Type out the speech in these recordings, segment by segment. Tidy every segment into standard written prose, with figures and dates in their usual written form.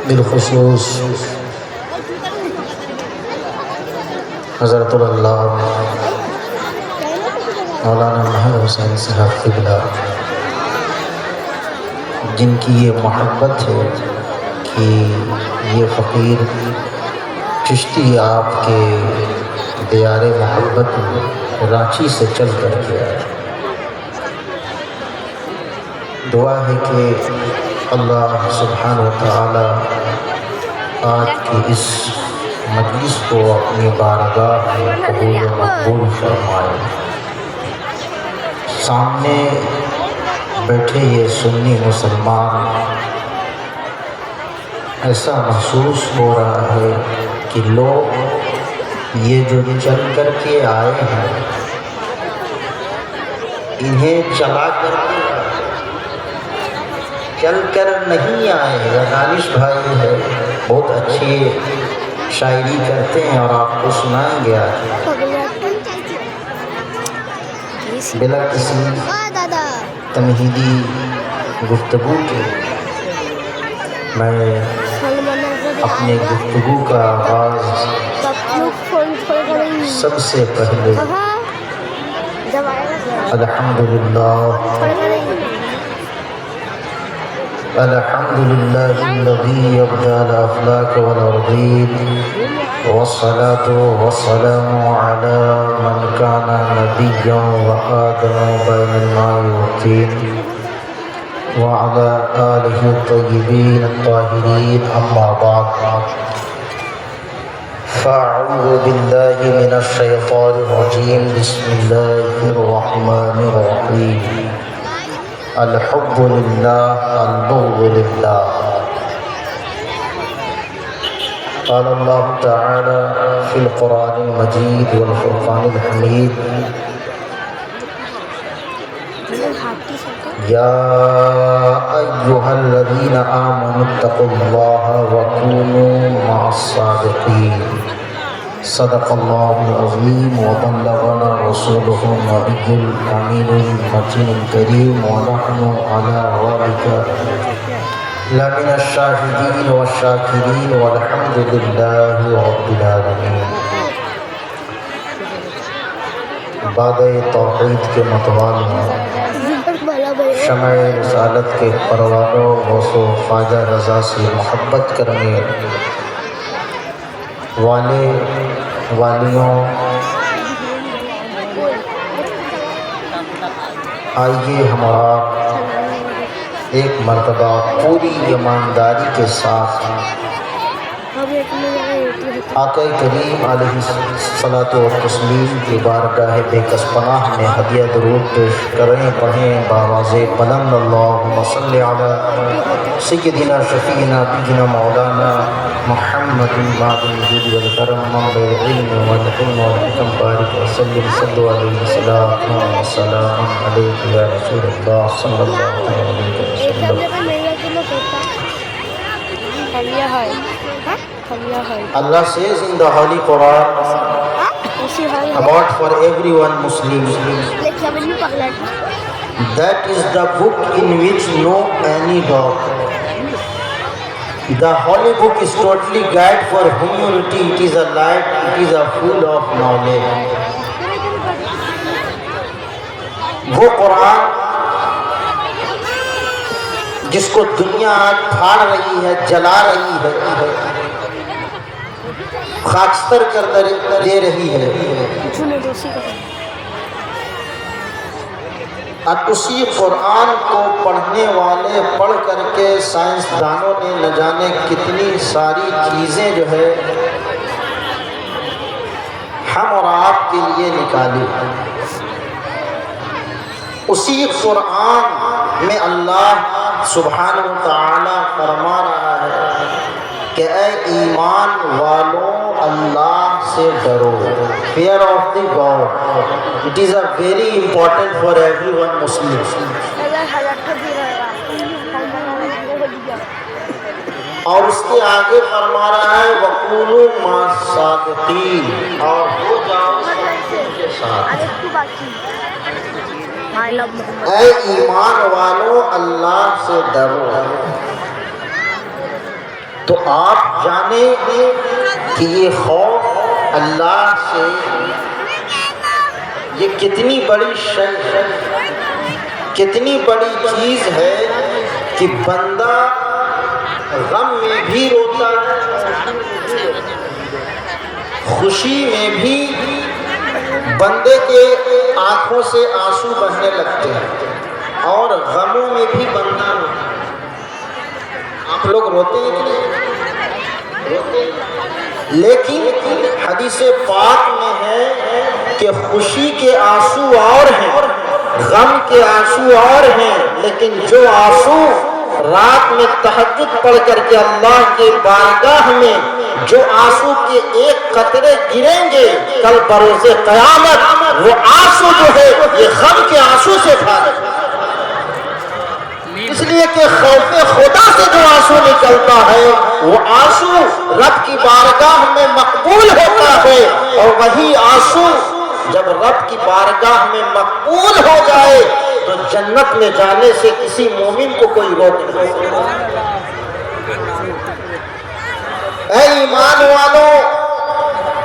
بالخصوص حضرت اللہ مولانا محمد حسین صاحب قبلہ، جن کی یہ محبت ہے کہ یہ فقیر چشتی آپ کے دیار محبت میں رانچی سے چل کر کے آئے۔ دعا ہے کہ اللہ سبحانہ و تعالی آج کی اس مجلس کو اپنی بارگاہ میں قبول و مقبول فرمائے۔ سامنے بیٹھے یہ سنی مسلمان، ایسا محسوس ہو رہا ہے کہ لوگ یہ جو چل کر کے آئے ہیں انہیں چلا کر کے چل کر نہیں آئے۔ دانش بھائی ہے، بہت اچھی شاعری کرتے ہیں اور آپ کو سنائیں گے آج بلا کسی تمہیدی گفتگو کے۔ میں اپنے گفتگو کا آغاز سب سے پہلے الحمدللہ الذی ابدع الافلاک والارضین والصلاة والسلام علی من کان نبیا وآدم بین الماء والطین وعلى آلہ الطیبین الطاہرین، اما بعد فاعوذ باللہ من الشیطان الرجیم، بسم اللہ الرحمن الرحیم۔ الحب للہ البغض للہ۔ قال اللہ تعالی فی القرآن المجید والفرقان الحمید، یا ایہا الذین آمنوا اتقوا اللہ وکونوا مع الصادقین۔ صدق اللہ العظیم وبلغنا رسولہ النبی الامین المتین الکریم، ونحن علی ذلک لمن الشاہدین والشاکرین، والحمد للہ رب العالمین۔ بعد توحید کے متوالوں، شمع رسالت کے پروانوں، غوث و خواجہ رضا سے محبت کرنے والے والیوں، آئیے ہمارا ایک مرتبہ پوری ایمانداری کے ساتھ آقا کریم علیہ الصلاۃ والتسلیم کی بارگاہ بے کس پناہ میں ہدیہ درود پیش کریں، پڑھیں باواز بلند، اللہم صلی علی سیدنا شفیعنا نبینا مولانا محمد باب الجود والکرم منبع العلم والحلم والحکم، بارک وسلم، صلوا علیہ الصلاۃ والسلام علیک یا رسول اللہ صلی اللہ علیہ وسلم۔ Allah says in the Holy Quran about for everyone Muslim, that is the book in which no any doubt. The Holy Book is totally guide for humanity. It is a light, it is a full of knowledge. وہ قرآن جس کو دنیا آج پھاڑ رہی ہے، جلا رہی ہے، خاکستر کر دے رہی ہے، اب اسی قرآن کو پڑھنے والے پڑھ کر کے سائنسدانوں نے نہ جانے کتنی ساری چیزیں جو ہے ہم اور آپ کے لیے نکالی۔ اسی قرآن میں اللہ سبحانہ و تعالی فرما رہا ہے کہ اے ایمان والوں اللہ سے ڈرو۔ Fear of the God. It is a very important for everyone Muslim. اور اس کے آگے فرما رہا ہے وَقُولُوا مَعَ الصَّادِقِينَ، اور ہو جاؤ کے ساتھ۔ اے ایمان والوں اللہ سے ڈرو۔ تو آپ جانیں کہ یہ خوف اللہ سے یہ کتنی بڑی شے ہے، کتنی بڑی چیز ہے کہ بندہ غم میں بھی روتا ہے، خوشی میں بھی بندے کے آنکھوں سے آنسو بہنے لگتے ہیں، اور غموں میں بھی بندہ روتا ہے۔ آپ لوگ روتے ہیں کہ نہیں؟ روتے ہیں، لیکن حدیث پاک میں ہے کہ خوشی کے آنسو اور ہیں، غم کے آنسو اور ہیں، لیکن جو آنسو رات میں تہجد پڑھ کر کے اللہ کے بارگاہ میں جو آنسو کے ایک قطرے گریں گے کل بروز قیامت، وہ آنسو جو ہے یہ غم کے آنسو سے بھرے، اس لیے کہ خوف خدا سے جو آنسو نکلتا ہے وہ آنسو رب کی بارگاہ میں مقبول ہوتا ہے، اور وہی آنسو جب رب کی بارگاہ میں مقبول ہو جائے تو جنت میں جانے سے کسی مومن کو کوئی روک نہیں سکتا۔ اے ایمان والو،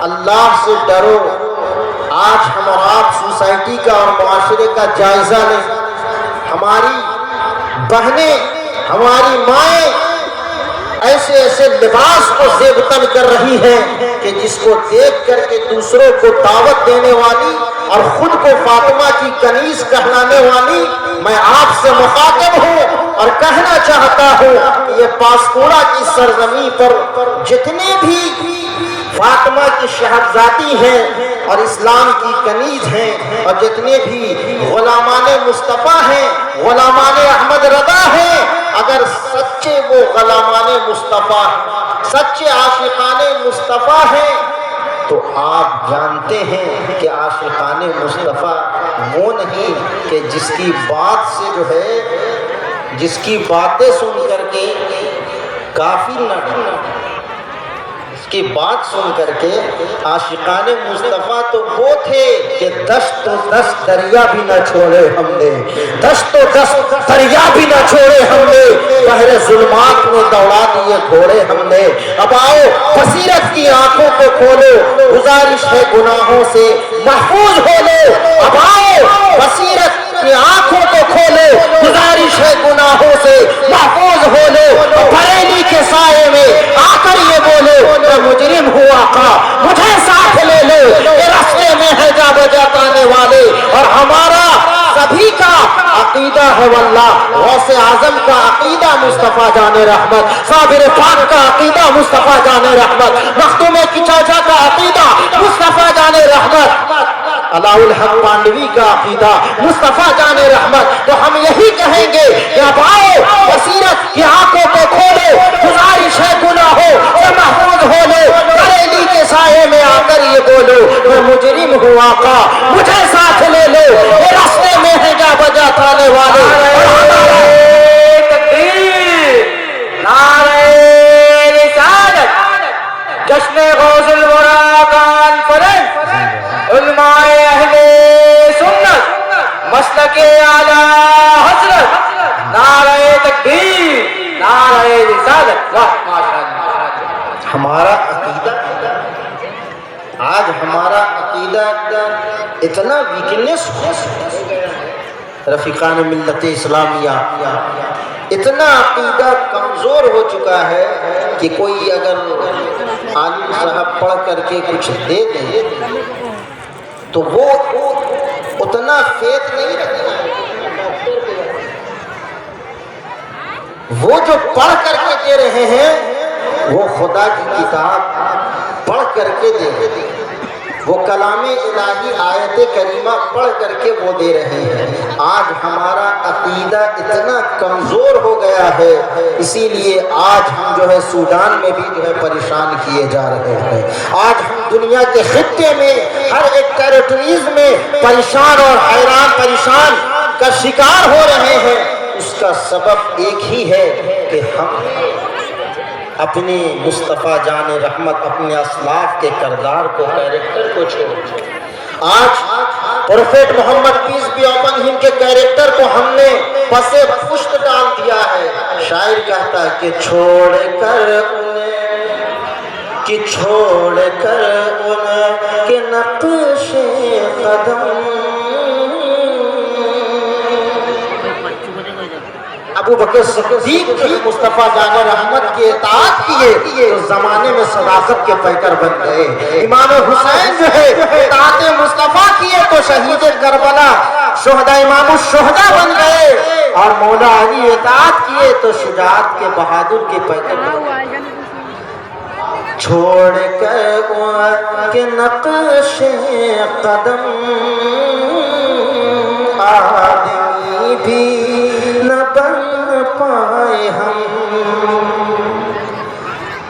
اللہ سے ڈرو۔ آج ہم اور آپ سوسائٹی کا اور معاشرے کا جائزہ لیں۔ ہماری بہنیں، ہماری مائیں ایسے ایسے لباس کو زیبتن کر رہی ہیں کہ جس کو دیکھ کر کے دوسروں کو دعوت دینے والی اور خود کو فاطمہ کی کنیز کہلانے والی میں آپ سے مخاطب ہوں اور کہنا چاہتا ہوں کہ یہ پاسکوڑا کی سرزمین پر جتنے بھی فاطمہ کی شہزادی ہیں اور اسلام کی کنیز ہیں، اور جتنے بھی غلامان مصطفیٰ ہیں، غلامان احمد رضا ہیں، اگر سچے وہ غلامان مصطفیٰ ہیں، سچے عاشقان مصطفیٰ ہیں، تو آپ جانتے ہیں کہ عاشقان مصطفیٰ وہ نہیں کہ جس کی بات سے جو ہے، جس کی باتیں سن کر کے کافر نہ ڈرے، کی بات سن کر کے عاشقان مصطفیٰ تو وہ تھے کہ دشت و دشت دریا بھی نہ چھوڑے ہم نے، دشت و دشت دریا بھی نہ چھوڑے ہم نے، بحر ظلمات میں دوڑا دیے گھوڑے ہم نے۔ اب آؤ بصیرت کی آنکھوں کو کھولو، گزارش ہے گناہوں سے محفوظ ہو لو۔ اب آؤ بصیرت کی آنکھوں کو کھولو، گزارش ہے گناہوں سے محفوظ ہو لو۔ بریلی کے سائے میں آ کر یہ بولو میں مجرم ہوں آقا، مجھے ساتھ لے لو، یہ راستے میں ہے جا بجا پانے والے۔ اور ہمارا سبھی کا عقیدہ ہے واللہ، غوث اعظم کا عقیدہ مصطفیٰ جان رحمت، صابر پاک کا عقیدہ مصطفیٰ جان رحمت، مختوم کی چاچا کا عقیدہ مصطفیٰ جان رحمت، علاء الحق پانڈوی کا عقیدہ مصطفیٰ جان رحمت۔ تو ہم یہی کہیں گے کہ اب آؤ بصیرت کی آنکھوں کو کھولو، گزارش ہے گناہوں سے محفوظ ہو لو، بریلی کے سائے میں آ کر یہ بولو میں مجرم ہوں آقا، مجھے ساتھ لے لو، یہ راستے میں ہے جا بجا تھانے والے۔ نعرہ رسالت، جشن غوث الورا کانفرنس، علماء اہل سنت، مسلک اعلی حضرت، نعرہ تکبیر، نعرہ رسالت۔ ہمارا عقیدہ، آج ہمارا عقیدہ اتنا ویکنس ہو گیا ہے، رفیقان ملت اسلامیہ اتنا عقیدہ کمزور ہو چکا ہے کہ کوئی اگر عالم صاحب پڑھ کر کے کچھ دے دے تو وہ اتنا فیض نہیں رکھتا ہے۔ وہ جو پڑھ کر کے دے رہے ہیں وہ خدا کی کتاب پڑھ کر کے دے رہے ہیں، وہ کلام الہی آیت کریمہ پڑھ کر کے وہ دے رہے ہیں۔ آج ہمارا عقیدہ اتنا کمزور ہو گیا ہے، اسی لیے آج ہم جو ہے سوڈان میں بھی جو ہے پریشان کیے جا رہے ہیں۔ آج ہم دنیا کے خطے میں ہر ایک ٹیریٹریز میں پریشان اور حیران پریشان کا شکار ہو رہے ہیں۔ اس کا سبب ایک ہی ہے کہ ہم اپنے مصطفیٰ جان رحمت، اپنے اسلاف کے کردار کو، کیریکٹر کو چھوڑ، آج پروفیٹ محمد پیس بی اپن ہم کے کیریکٹر کو ہم نے پس پشت ڈال دیا ہے۔ شاعر کہتا ہے کہ چھوڑ کر ان کے نقش قدم ابو بکر صدیق مصطفیٰ جان رحمت کی اطاعت کیے تو زمانے میں صداقت کے پیکر بن گئے. امام حسین جو ہے اطاعت مصطفیٰ کیے تو شہید کربلا شہداء امام الشہداء بن گئے، اور مولا علی اطاعت کیے تو شجاعت کے بہادر کے پیکر بن گئے. چھوڑ کر کے نقش قدم آدمی بھی نہ بن پائے ہم،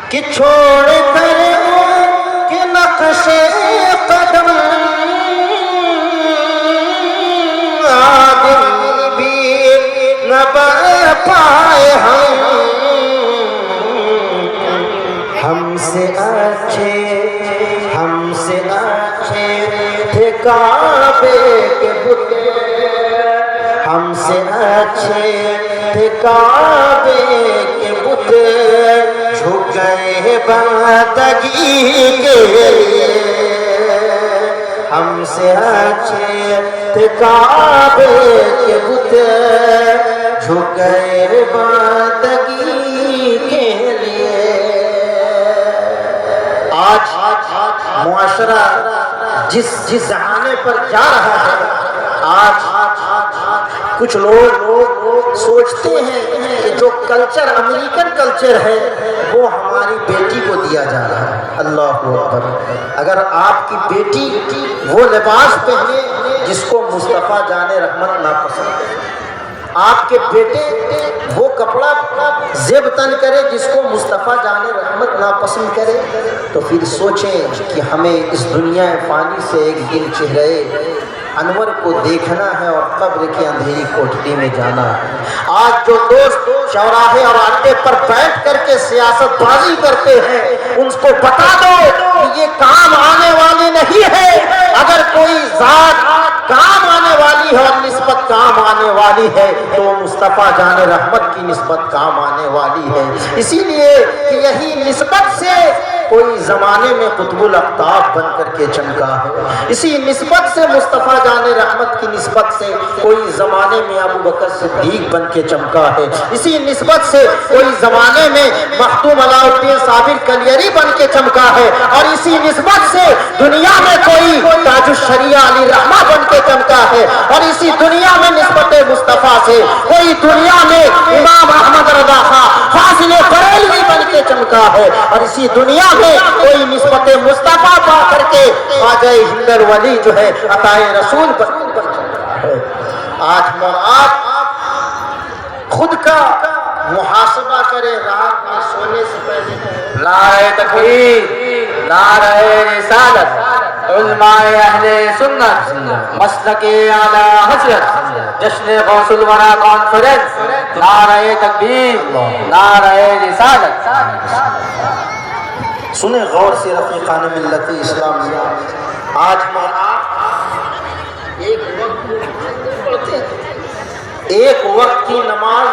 کہ چھوڑ کر کے نقش قدم آدمی بھی نہ بن پائے ہم. ہم سے اچھے تھے کعبے کے بت، ہم سے اچھے تھے کعبے کے بت، جھک گئے بندگی کے لیے. ہم سے اچھے تھے کعبے کے بت، جھک گئے بندگی کے لیے. آج معاشرہ جس زمانے پر جا رہا ہے، آج کچھ لوگ سوچتے ہیں کہ جو کلچر امریکن کلچر ہے وہ ہماری بیٹی کو دیا جا رہا ہے. اللہ اکبر. اگر آپ کی بیٹی وہ لباس پہنے جس کو مصطفیٰ جان رحمت ناپسند ہے، آپ کے بیٹے وہ کپڑا زیب تن کرے جس کو مصطفیٰ جان رحمت ناپسند کرے، تو پھر سوچیں کہ ہمیں اس دنیا فانی سے ایک دن چہرے انور کو دیکھنا ہے اور قبر کی اندھیری کوٹھری میں جانا ہے. آج جو دوست چوراہے اور اڈے پر بیٹھ کر کے سیاست بازی کرتے ہیں، ان کو بتا دو کہ یہ کام آنے والی نہیں ہے. اگر کوئی ذات کام آنے والی ہے اور نسبت کام آنے والی ہے تو مصطفیٰ جان رحمت کی نسبت کام آنے والی ہے. اسی لیے کہ یہی نسبت سے کوئی زمانے میں قطب الاقطاب بن کر کے چمکا ہے. اسی نسبت سے مصطفیٰ جان رحمت کی نسبت سے کوئی زمانے میں ابو بکر صدیق بن کے چمکا ہے. اسی نسبت سے کوئی زمانے میں مختوم علاء الدین صابر کلیری بن کے چمکا ہے. اور اسی نسبت سے دنیا میں کوئی تاج الشریعہ علی رحمہ بن کے چمکا ہے. اور اسی دنیا میں نسبت مصطفیٰ سے کوئی دنیا میں امام احمد رضا خان فاضل بریلوی بن کے چمکا ہے. اور اسی دنیا میں کوئی نسبت مصطفیٰ پا کر کے خواجہ ہندر ولی جو ہے عطائے رسول پر چمکا ہے. آج آپ خود کا محاسبہ کرے رات میں سونے سے پہلے. نعرہ تکبیر، نعرہ رسالت، علماء اہل سنت، مسلک اعلی حضرت، جشن غوث الورا کانفرنس، نعرہ تکبیر، نعرہ رسالت. سنیں غور سے رفیقان ملت اسلامیہ. آج ایک وقت کی نماز